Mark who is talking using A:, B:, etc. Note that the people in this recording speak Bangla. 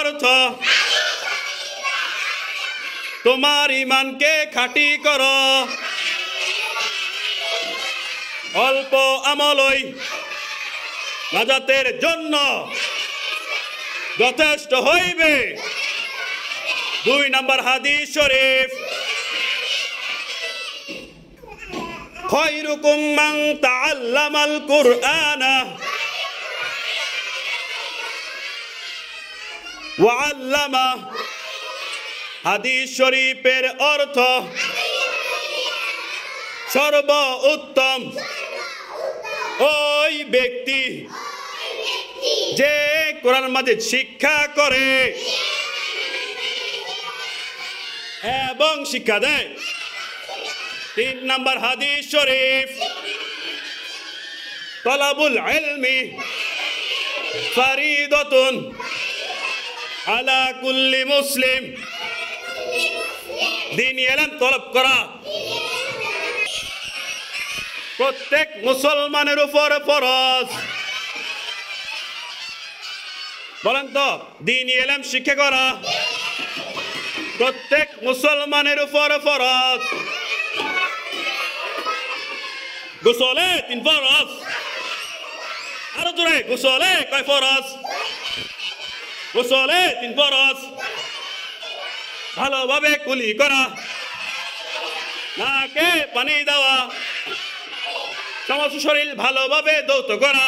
A: অর্থ তোমার ইমানকে খাঁটি করো, অল্প আমলই নাজাতের জন্য যথেষ্ট হইবে। 2 নম্বর হাদিস শরীফ, খায়রুকুম মান তাআল্লামাল কুরআনা ওয়া আল্লামা। হাদিস শরীফের অর্থ সর্ব উত্তম ওই ব্যক্তি যে কোরআন মাজিদ শিক্ষা করে এবং শিক্ষা দেয়। 3 নম্বর হাদিস শরীফ, তলাবুল ইলমি ফরিদাতুন আলা কুল্লি মুসলিম। দ্বীনি ইলম তলব করা প্রত্যেক মুসলমানের উপর ফরজ। বলেন তো, দ্বীনি ইলম শিক্ষা করা প্রত্যেক মুসলমানের উপর ফরজ। গোসলে 3 ফরজ, আরো জোরে গোসলে কয় ফরজ? গোসলে 3 ফরজ। ভালোভাবে কুলি করা, নাকে পানি দেওয়া, সমস্ত শরীর ভালোভাবে ধৌত করা,